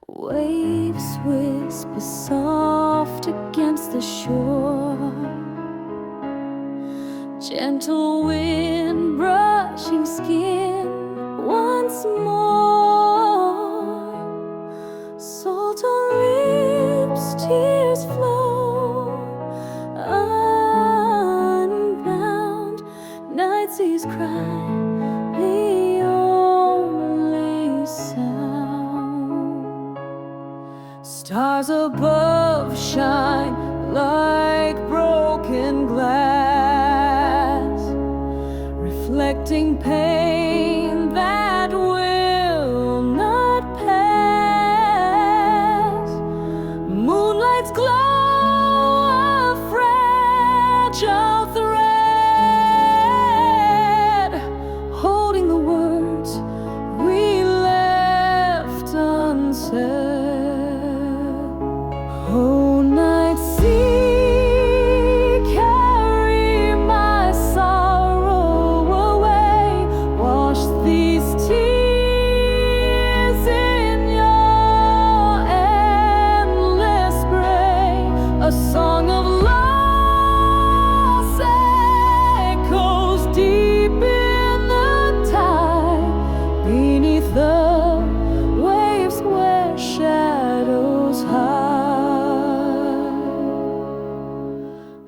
Waves whisper soft against the shore, gentle wind brushing skin once more. Salt on lips, tears flow unbound. Night seas cry, the only sound. Stars above shine like broken glass, reflecting pain that will not pass. Moonlight's glow, a fragile thread, holding the words we left unsaid. Oh, night sea, carry my sorrow away. Wash these tears in your endless spray. A song of loss echoes deep in the tide, beneath the waves where shadows hide.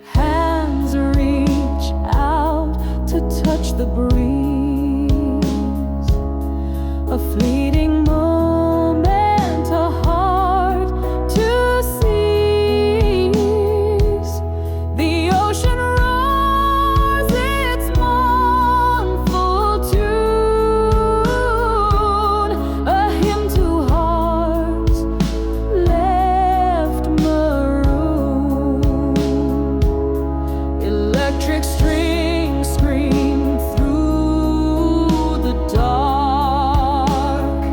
Hands reach out to touch the breeze, a fleeting moment, a heart to seize. The ocean roars its mournful tune, a hymn to hearts left maroon. Electric strings scream through the dark,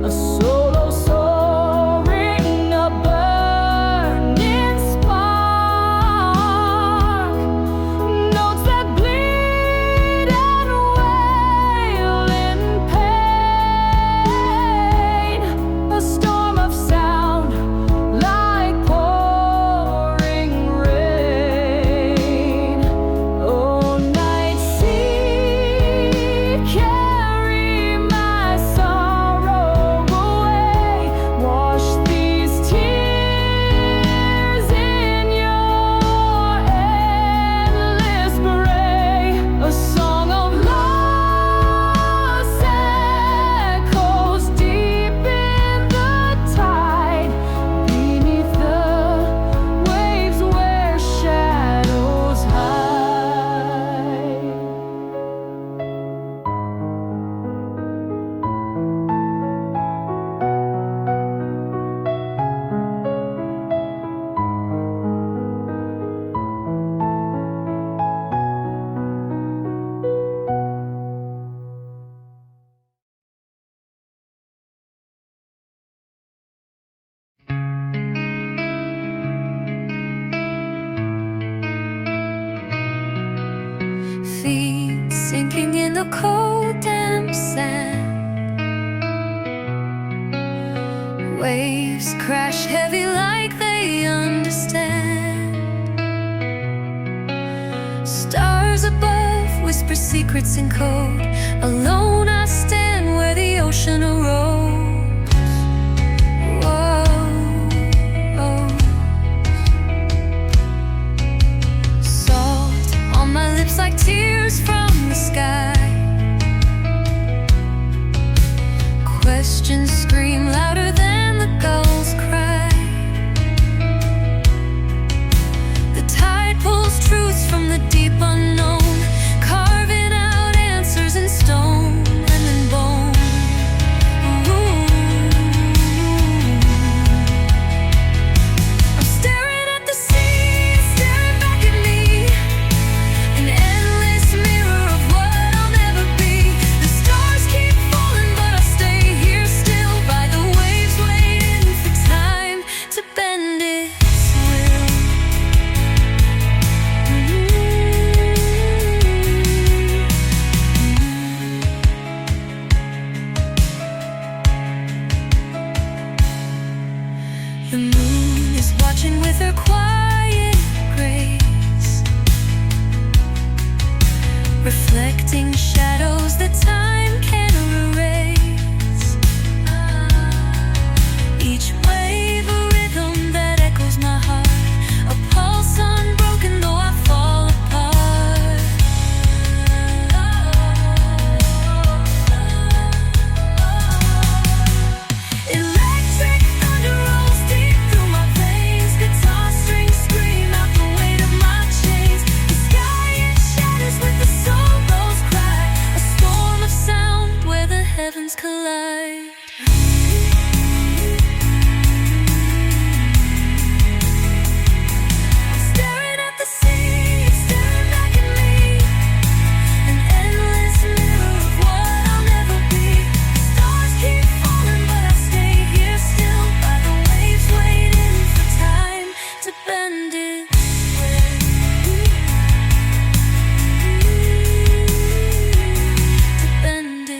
a solo soaring, a burning spark. Notes that bleed and wail in pain, a storm of sound like pouring rain. Oh, night sea, carry my sorrow away. Wash these tears in your endless spray. A song of loss echoes deep in the tide, beneath the waves where shadows hide. Feet sinking in the cold, damp sand. Waves crash heavy like they understand. Stars above whisper secrets in code. Alone I stand where the ocean arose. Whoa, oh. Salt on my lips like tears from the sky. Questions scream louder than the gulls cry. The tide pulls truths from the deep unknown, carving out answers in stone and in bone. Ooh. I'm staring at the sea, staring back at me, an endless mirror of what I'll never be. The stars keep falling, but I stay here still by the waves their quiet grace, reflecting shadows that time can't erase. Each wave a rhythm that echoes my heart, a pulse unbroken though I fall apart. Electric thunder rolls deep through my veins, guitar strings scream out the weight of my chains. The sky it shatters with the sorrow's cry, a storm of sound where the heavens collide. Staring at the sea, it's staring back at me, an endless mirror of what I'll never be. Stars keep falling, but I stay here still by the waves, waiting for time to bend it. To bend it.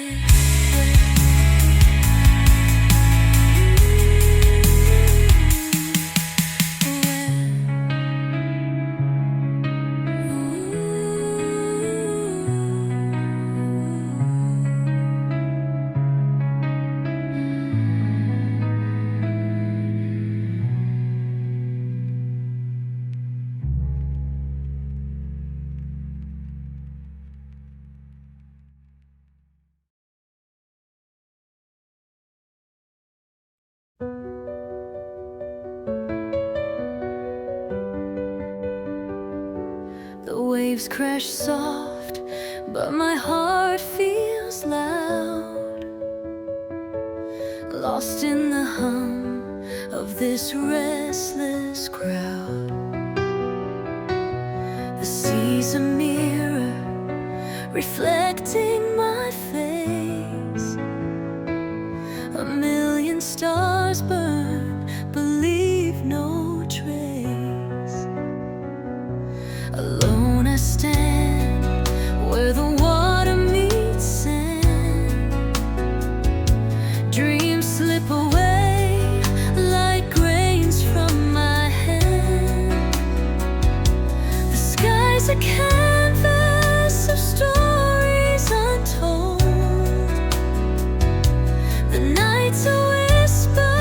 The waves crash soft, but my heart feels loud, lost in the hum of this restless crowd. The sea's a mirror reflecting my face. A million stars burn, but leave no trace. Alone I stand where the water meets sand. Dreams slip away like grains from my hand. The sky's a canvas of stories untold. The night's a whisper,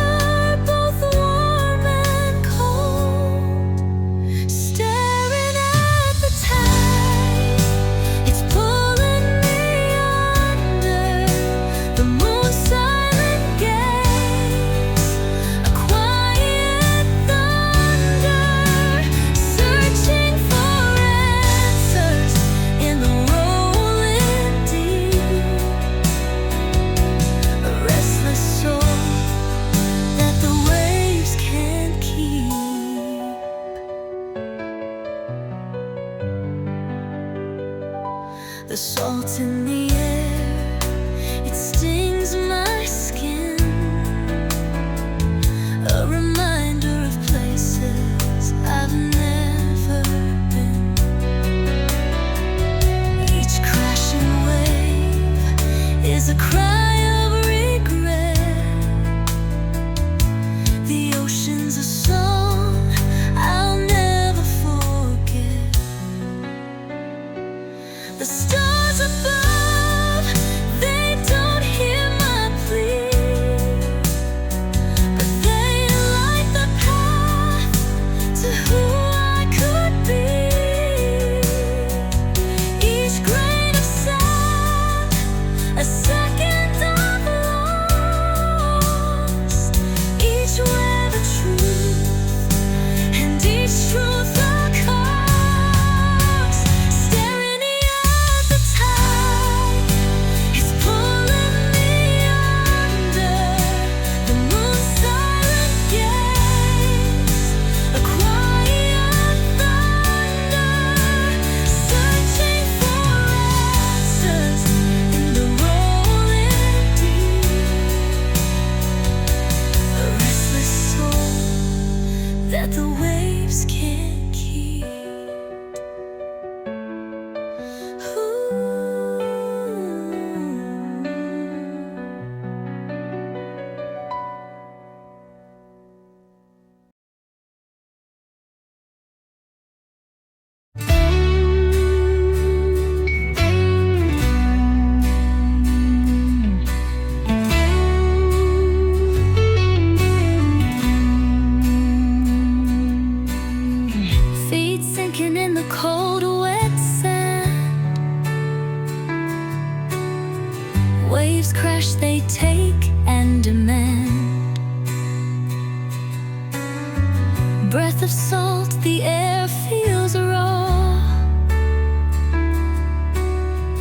of salt, the air feels raw.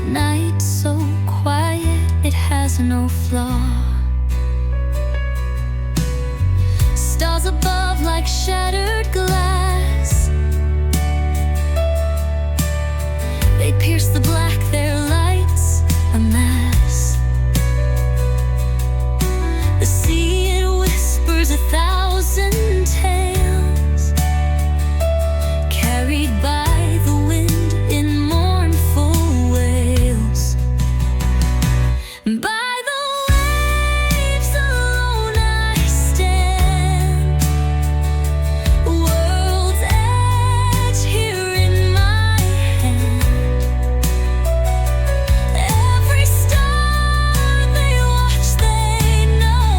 Night so quiet, it has no flaw. Stars above like shattered glass, they pierce the black, their lights a mass. The sea, it whispers 1,000 tales, carried by the wind in mournful wails. By the waves alone I stand, world's edge here in my hand. Every star they watch, they know,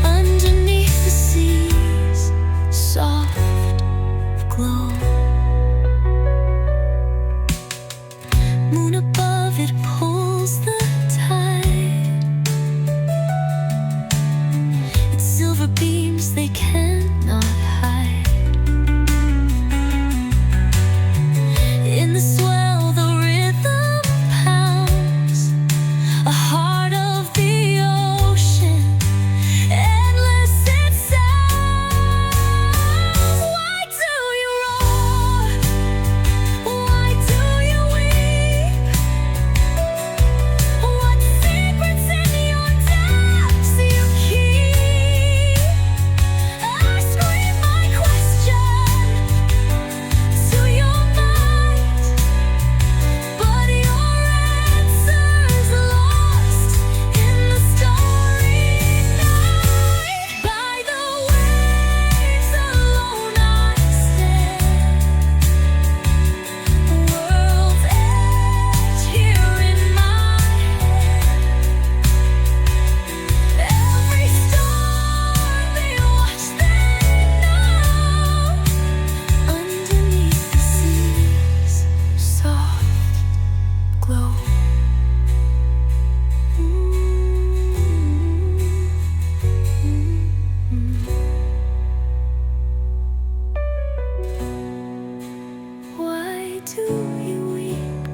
underneath the sea's soft glow. Moon above, it pulls the tide, its silver beams they cannot hide. In the swell, the rhythm pounds, a heart of the ocean, endless it sounds. Why do you roar? Why do you weep? What secrets in your depths you keep? I scream my question to your mind, but your answer's lost in the starry night. By the waves alone I stand, world's edge here in my hand. Every star they watch, they know, underneath the sea's soft glow. Why do you weep?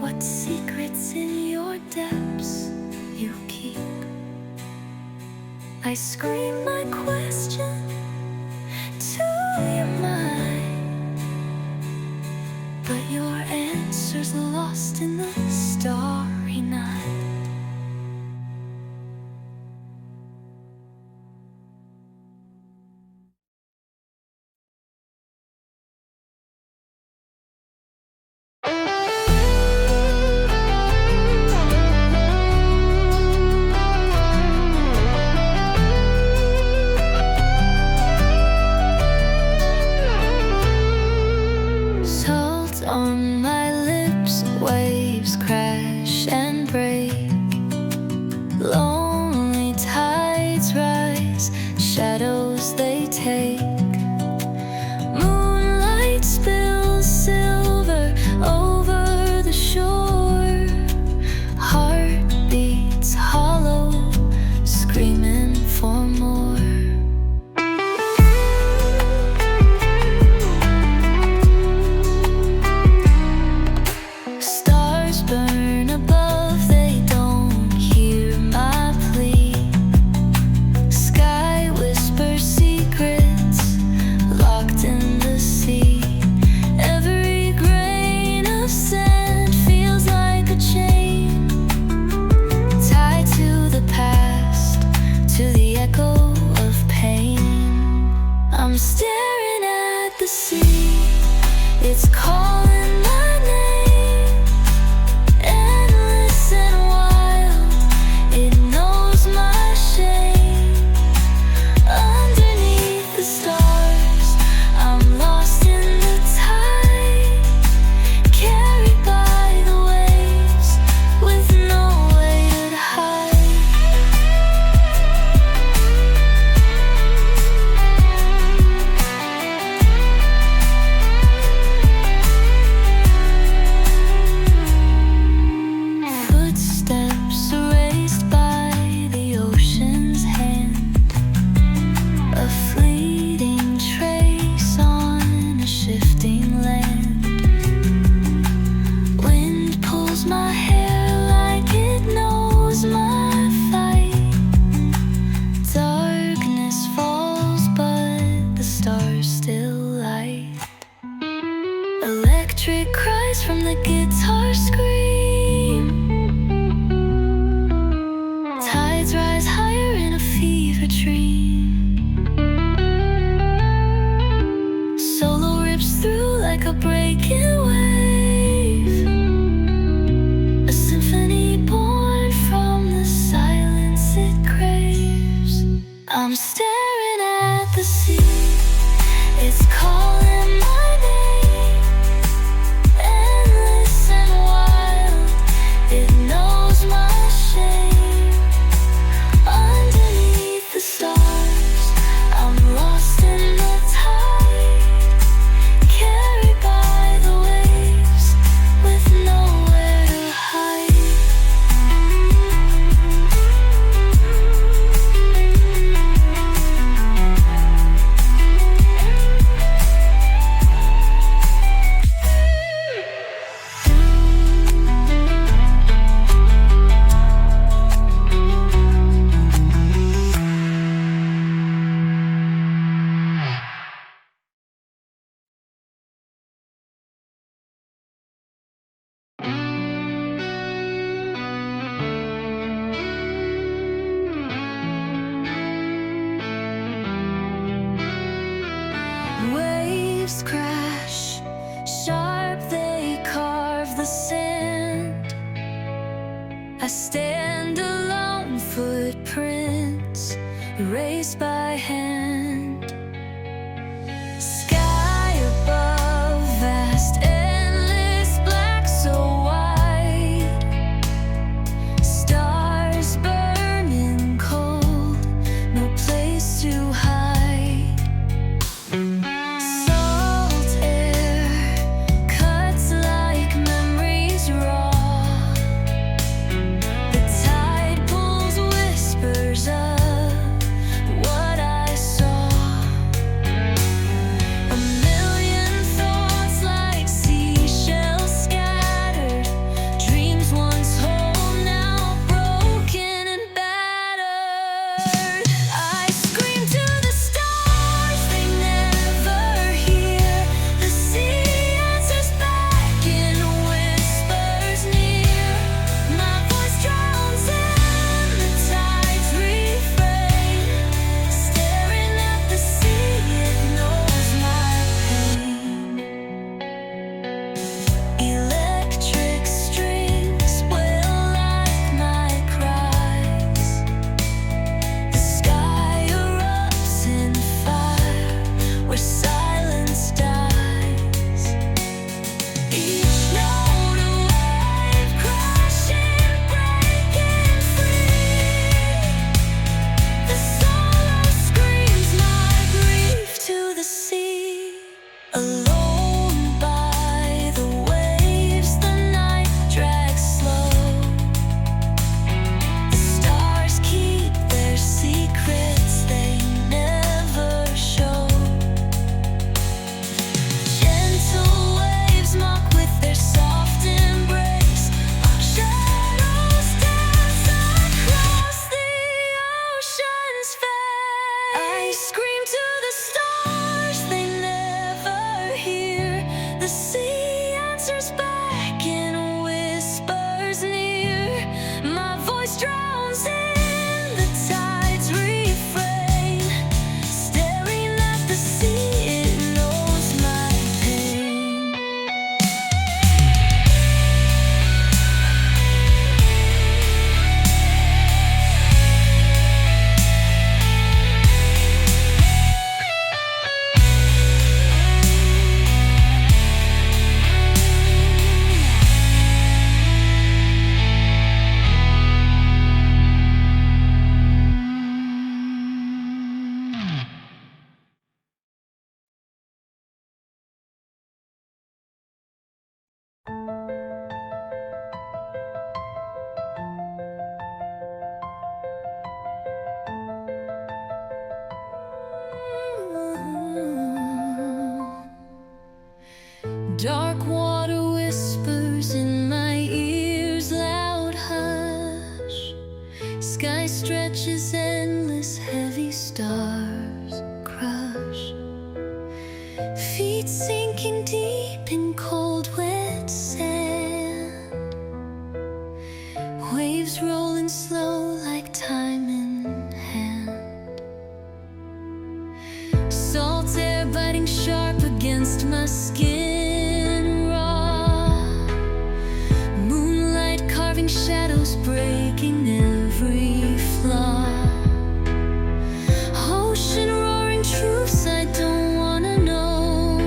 What secrets in your depths you keep? I scream my question to your mind, but your answer's lost in the starry night. Salt on my lips, waves crash and break. Lonely tides rise, shadows they take. Moonlight spills silver over the shore. Heart beats hollow, screaming for more. Stars burn above, they don't hear my erased by hand. Sky above, vast, endless, black, so wide. Stars burning cold, no place to hide. Salt air cuts like memories raw. The tide pulls whispers of what I saw. A million thoughts like seashells scattered. Dreams once whole, now broken and battered. I scream to the stars, they never hear. The sea answers back in whispers near. My voice drowns in the tide's refrain. Staring at the sea, it knows my pain. Electric strings wail like my cries. The sky erupts in fire where silence dies. Each note a wave crashing, breaking free. The sorrow screams my grief to the sea. Alone by the waves, the night drags slow. The stars keep their secrets they never show. Gentle waves mock with their soft embrace. Shadows dance across the ocean's face. I scream to the stars, they never hear. The sea answers back in whispers near. My voice drowns in the tide's refrain. Staring at the sea, it knows my pain. Dark water whispers in my ears, loud hush. Sky stretches endless, heavy stars crush. Feet sinking deep in cold, wet sand. Waves rolling slow like time in hand. Salt air biting sharp against my skin raw. Moonlight carving shadows, breaking every flaw. Ocean roaring truths I don't wanna know.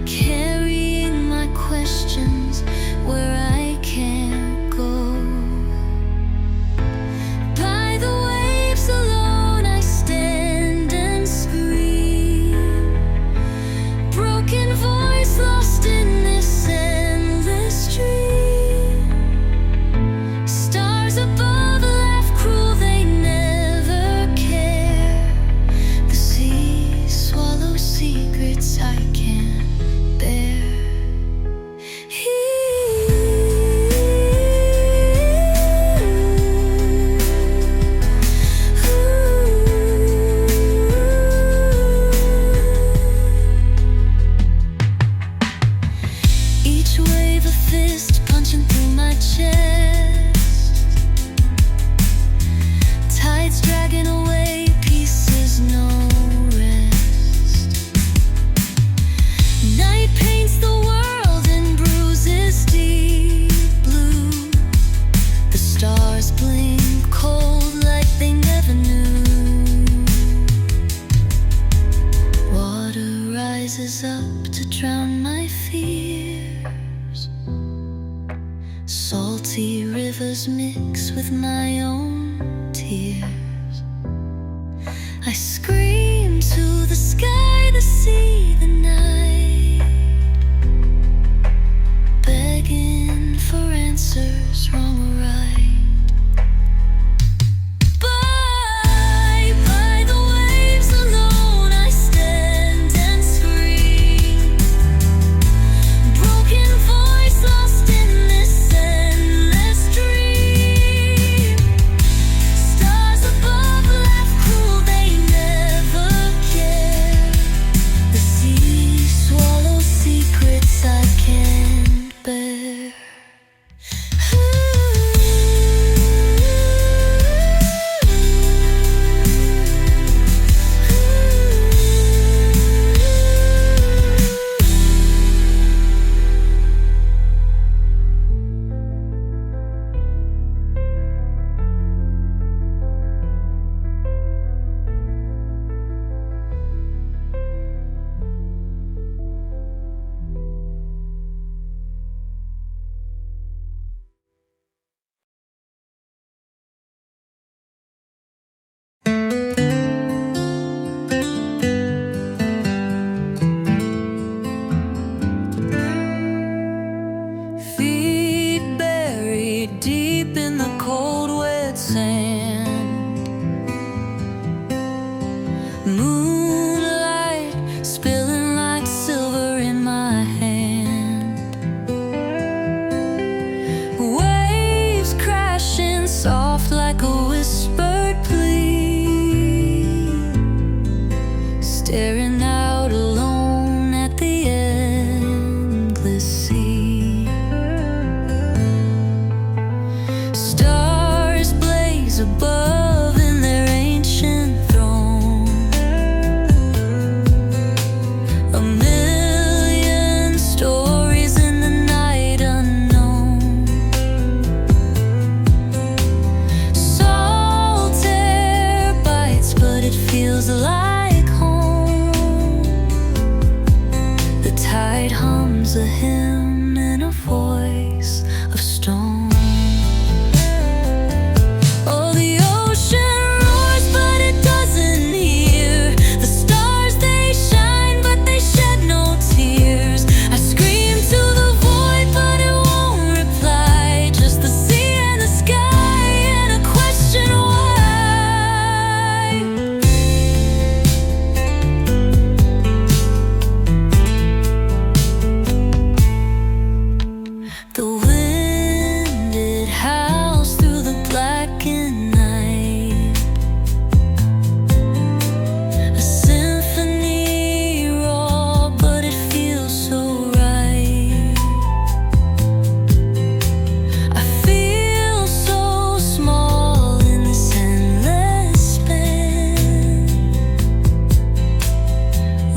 Carrying my questions where I can't go. By the waves alone I stand and scream. Broken voice lost in this endless dream. Stars above laugh cruel, they never care. The sea swallows secrets I can't bear. Each wave a fist punching through my chest. Tides dragging away pieces, no rest. Night paints the world in bruises deep blue. The stars blink cold like they never words mix with my own tears. I scream to the sky, the sea, the night, begging for answers, wrong or right. By the waves alone I stand and scream, broken voice lost in this endless dream. Stars above laugh cruel, they never care. The sea swallows secrets I can't bear. Feet buried deep in the cold wet sand, moonlight spilling like silver in my hand, waves crashing soft like a whispered plea, staring out alone at the endless sea. Stars blaze above in their ancient throne, a million stories in the night unknown. Salt air bites, but it feels like home. The tide hums a hymn in a voice of stone. Oh, the ocean roars, but it doesn't hear. The stars, they shine, but they shed no tears. I scream to the void, but it won't reply. Just the sea and the sky and a question why. The wind, it howls through the blackened night, a symphony raw, but it feels so right. I feel so small in this endless span,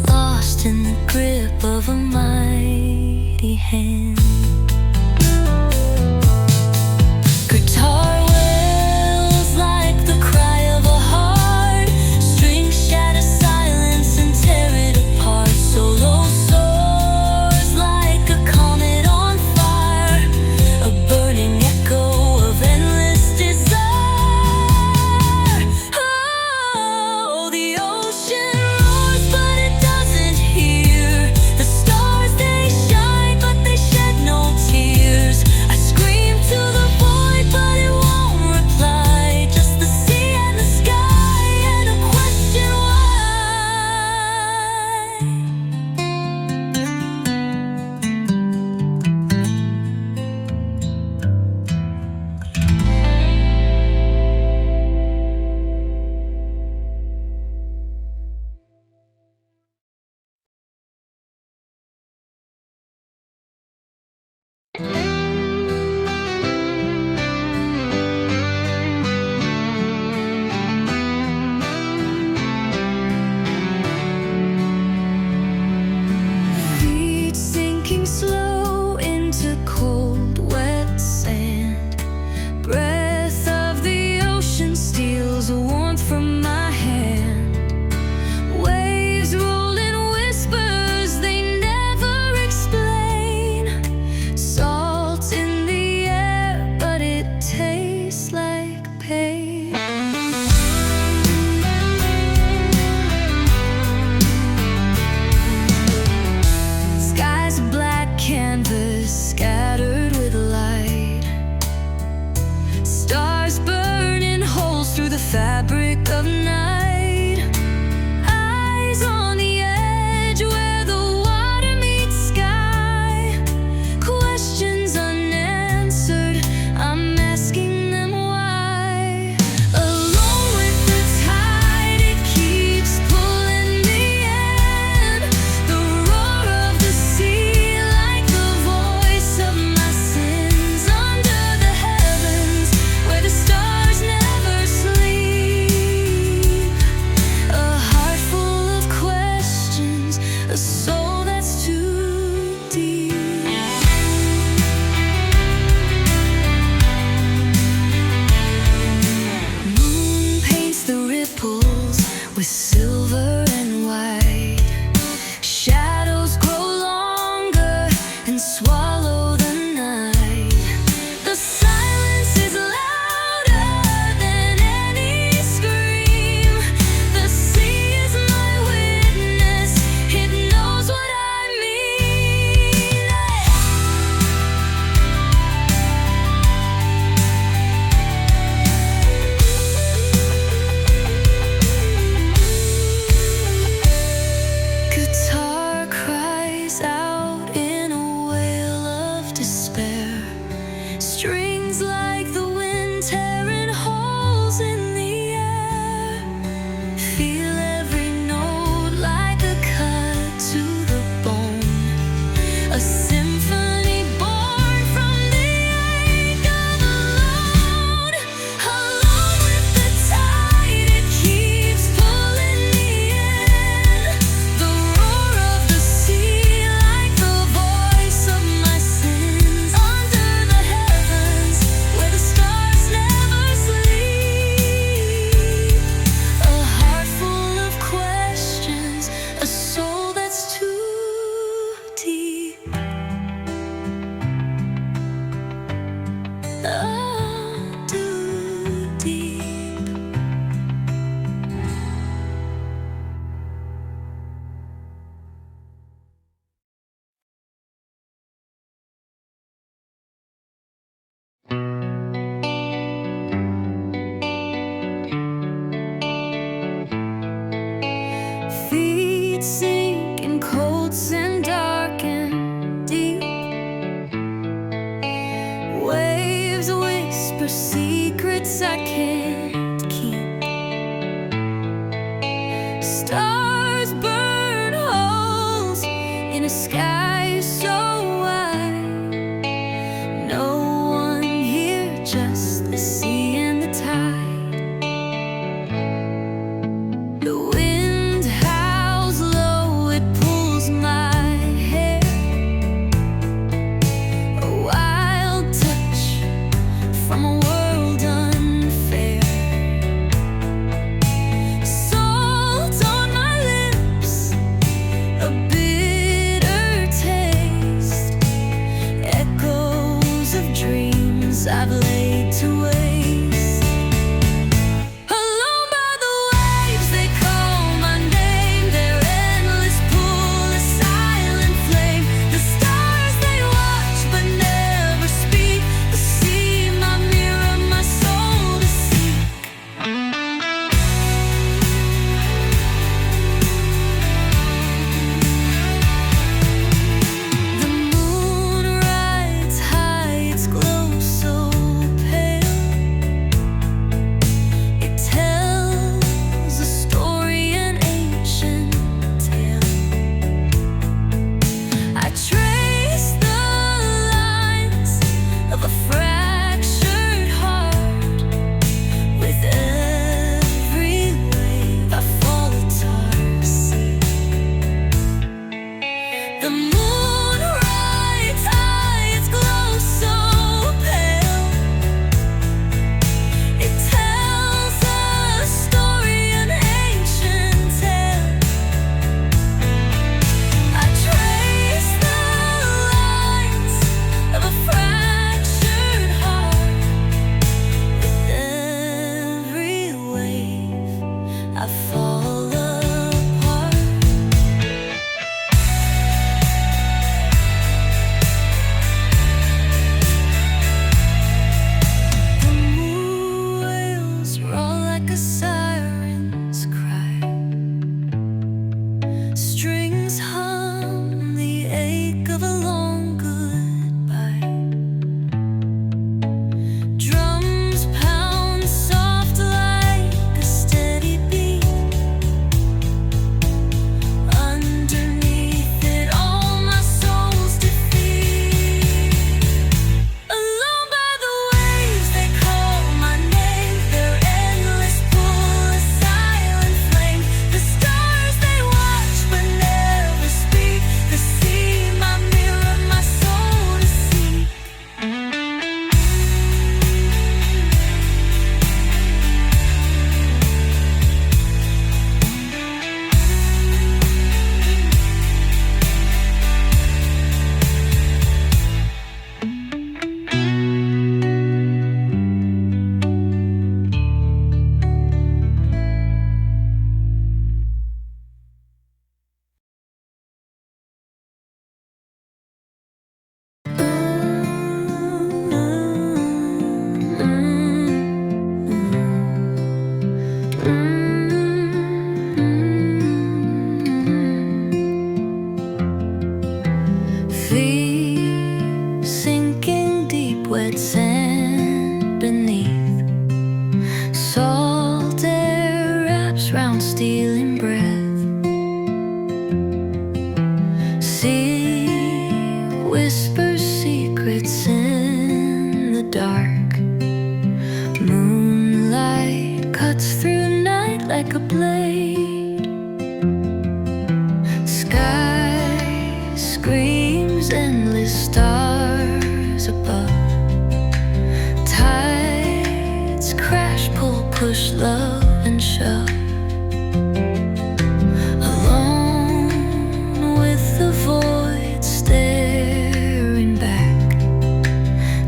lost in the grip of a mighty hand. Guitar wails like the cry of a heart, strings shatter silence and tear it apart. Solo soars like a comet on fire, a burning echo of endless desire. Oh, the ocean roars, but it doesn't hear. The stars, they shine, but they shed tearing holes in the air. Feel every note like a cut to the bone. A symphony born from the ache of the load. Along with the tide, it keeps pulling me in. The roar of the sea, like the voice of my sins. Under the heavens, where the stars never sleep. A heart full of questions, a soul that's too deep. Oh, too deep. Feet sink in cold and dark and deep. Waves whisper secrets I can't keep. Stars burn holes in a sky so wide. No one here, just the sea and the tide. The wind howls low, it pulls my hair. A wild touch from a world unfair. push, love, and shove. Alone with the void staring back.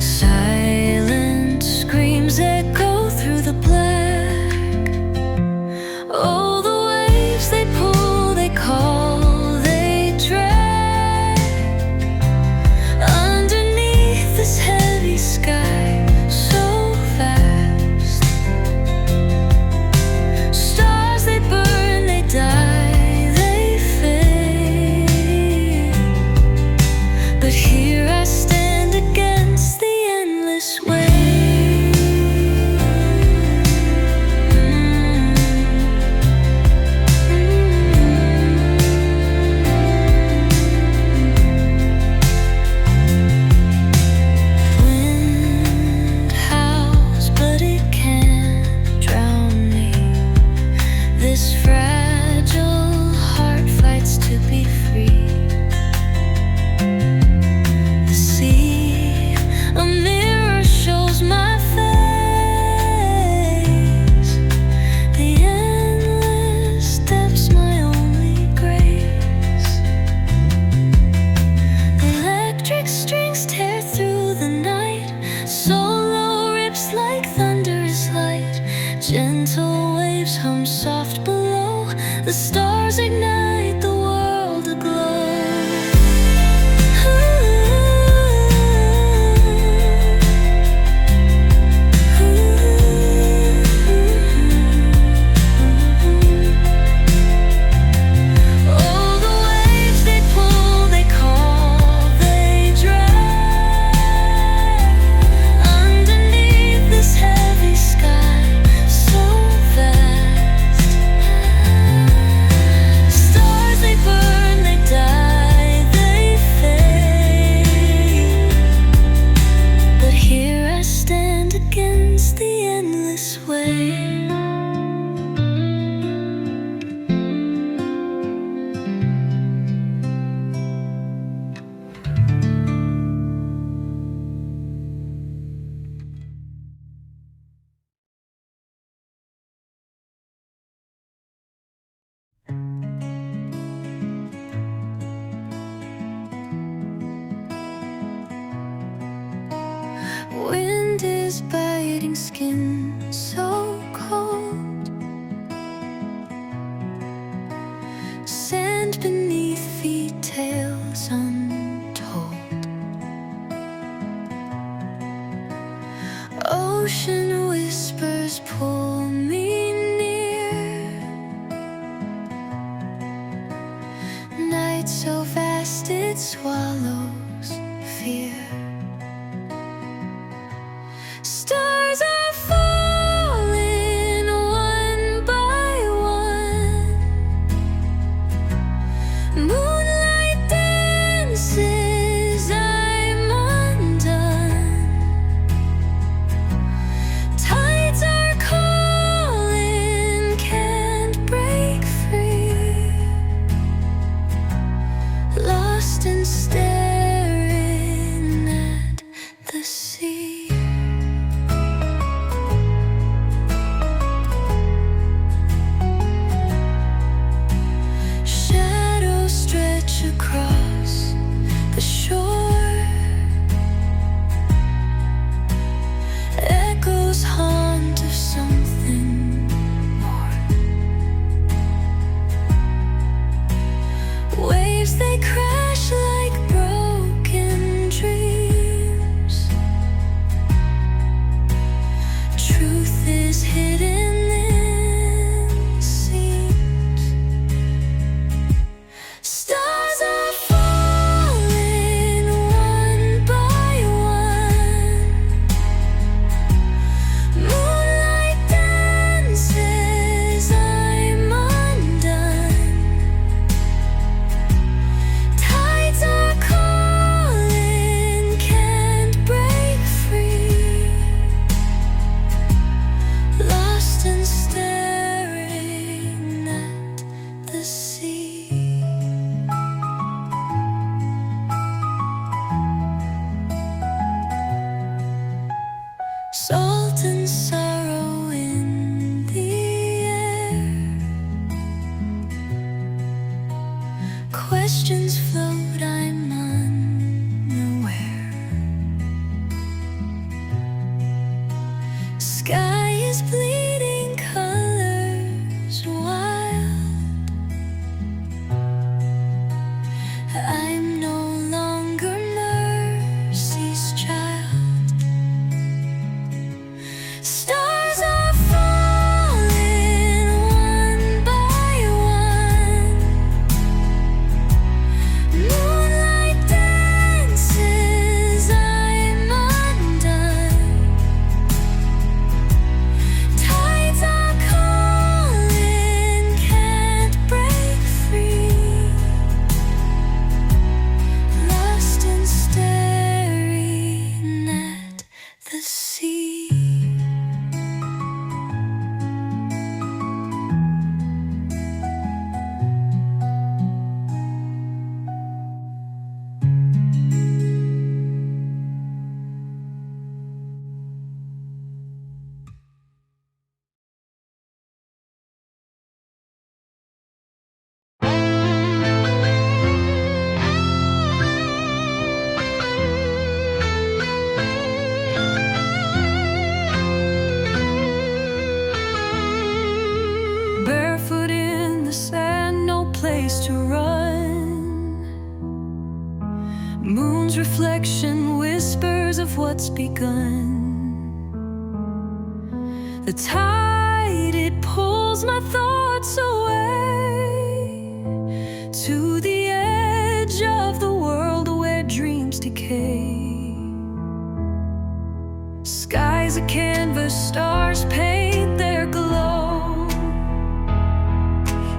Silent screams echo through the black. Oh, the waves they pull, they call, they drag. Underneath this heavy sky, so fast. Stars they burn, they die, they fade. But here I stand against the endless wave. Wind howls, but it can't drown me. This fragile heart fights to be free. The sea, a mirror shows my face. The endless depths, my only grace. Electric strings tear through the night. Solo rips like thunderous light. Gentle waves hum soft below. The stars ignite the world aglow. Oh, the waves they pull, they call, they drag. Underneath this heavy sky, so fast. Stars they burn, they die, they fade. But here I stand against the endless wave. Wind is biting skin, so cold. Sand beneath feet, tales untold. Ocean whispers pull me near. Night so vast it swallows fear. Stars are falling one by one. Moonlight dances, I'm undone. Tides are calling, can't break free. Lost and staring at the sea. Shadows stretch across the shore. Echoes haunt of something more. Waves they crash like broken dreams. Truth is hidden in seams. Stars are falling one by one. Moonlight dances, I'm undone. Tides are calling, can't break free. Lost that's begun. The tide, it pulls my thoughts away to the edge of the world where dreams decay. Sky's a canvas, stars paint their glow,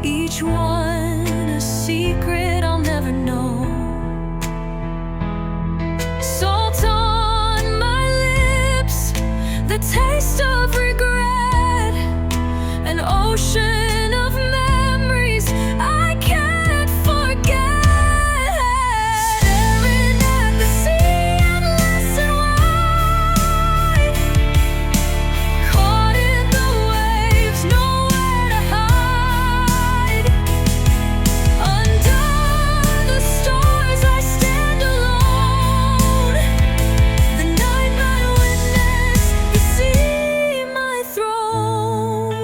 each one a secret I'll never know. Salt on my lips, the taste of regret, an ocean of memories I can't forget. Staring at the sea, endless and wide, caught in the waves, nowhere to hide. Under the stars I stand alone, the night my witness, the sea my throne.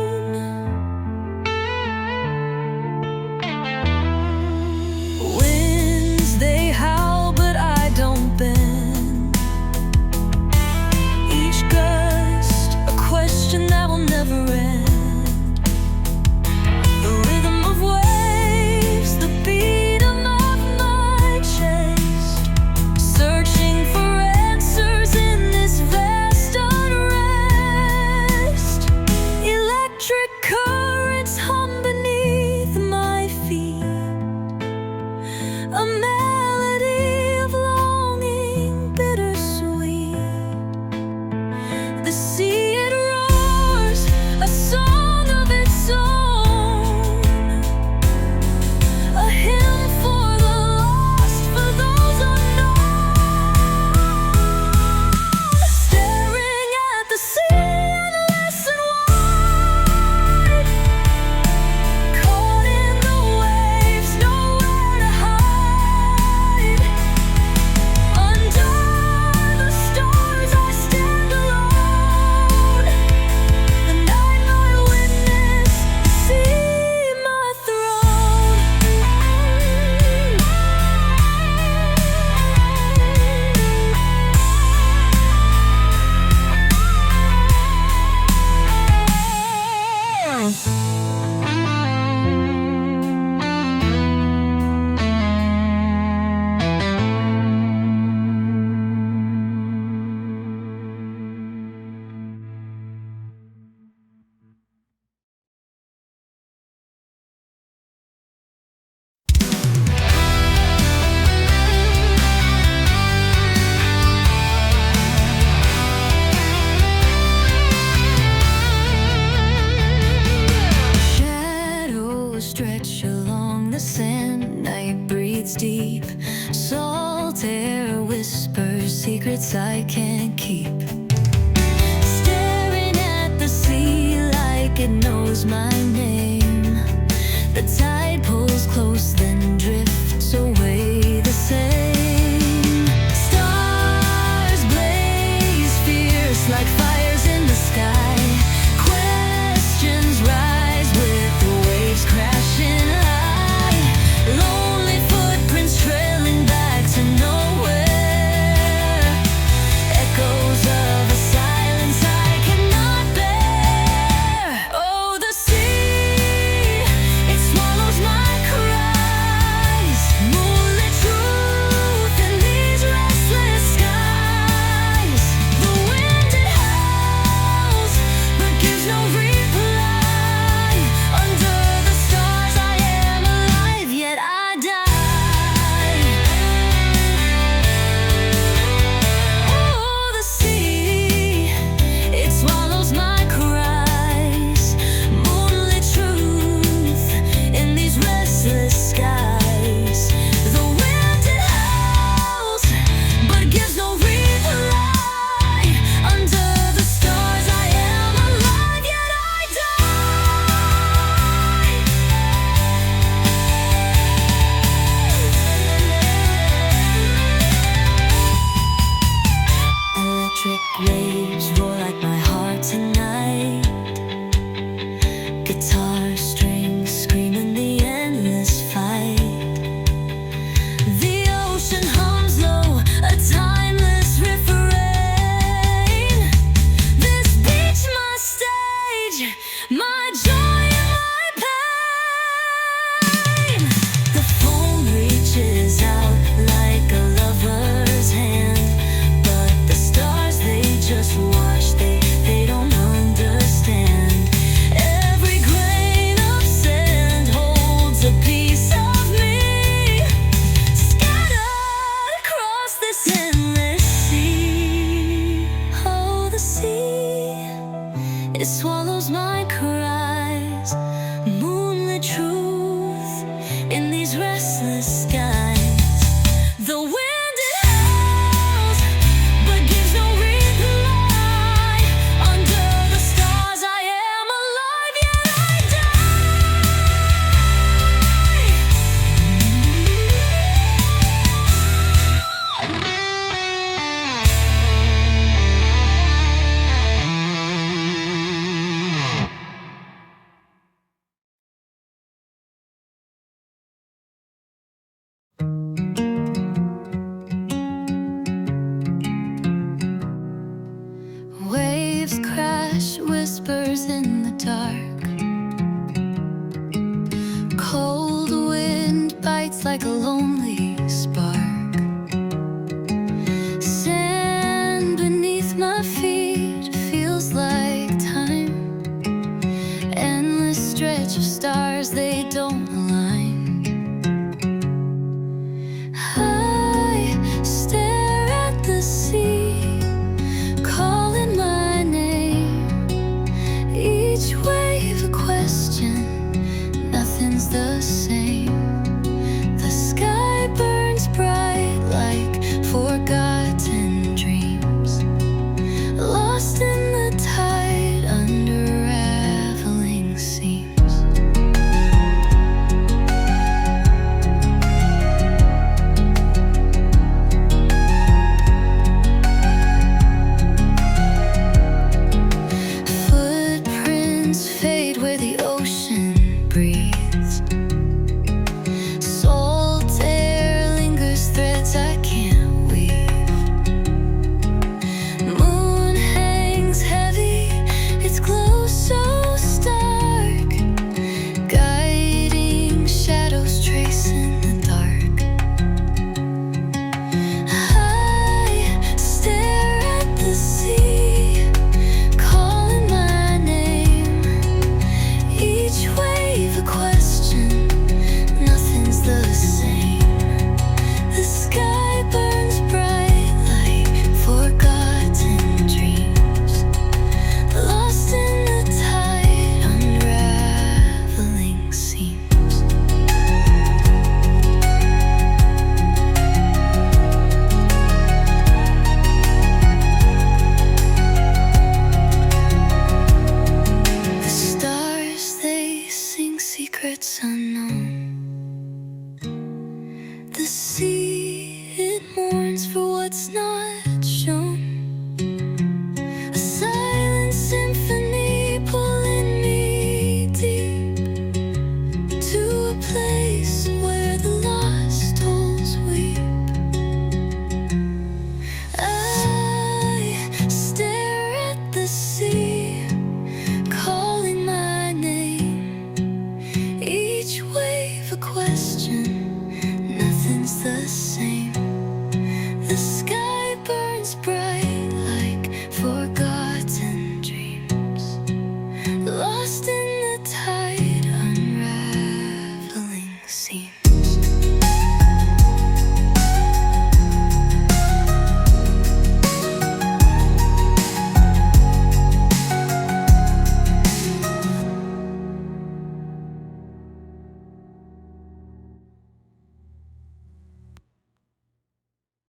Winds they howl but I don't bend, each gust a question that will never end. The rhythm of waves, the beat of my chest, searching for answers in this vast unrest. Electric currents hum beneath my feet, a melody of longing, bittersweet. The sea, it roars, a song of its own, a hymn for the lost, for those unknown. Staring at the sea, endless and wide, caught in the waves, nowhere to hide. Under the stars I stand alone, the night my witness, the sea my throne. Shadows stretch along the sand, night breathes deep, salt air whispers secrets I can't keep. Staring at the sea like it knows my name, the tide pulls close then drifts away the same. Stars blaze fierce like fires in the sky, questions rise with the waves crashing high, lonely footprints trailing back to nowhere, echoes of a silence I cannot bear. Oh, the sea, it swallows my cries, moonlit truth in these restless skies. The wind, it howls but gives no reply. Under the stars I am alive, yet I die. Oh, the sea, it swallows my cries, moonlit truth in these restless skies. The wind, it howls but gives no reply. Under the stars I am alive, yet I die. Electric waves roar like my heart tonight, guitar strings screaming the endless fight. The ocean hums low, a timeless refrain. stage, my joy and my pain. The phone reaches out like a lover's hand, but the stars they just watch, they don't understand. Every grain of sand holds a piece of me, scattered across this endless sea. Oh, the sea, it swallows my cries, moonlit truth in these restless skies. The wind it howls, but gives no reply. Under the stars I am alive, yet I Waves crash, whispers in the dark. Cold wind bites like a lonely spark. Sand beneath my feet feels like time. Endless stretch of stars, they don't align. I stare at the sea, calling my name. Each wave a question, nothing's the same. The sky burns bright like forgotten dreams, lost in the tide, unraveling seams. Footprints fade where the ocean breathes. Salt air lingers, threads I can't weave. Moon hangs heavy, its glow so stark, guiding shadows tracing the dark. I stare at the sea, calling my name. Each wave a question, nothing's the same. The sky burns bright like forgotten dreams, lost in the tide, unraveling seams. The stars, they sing secrets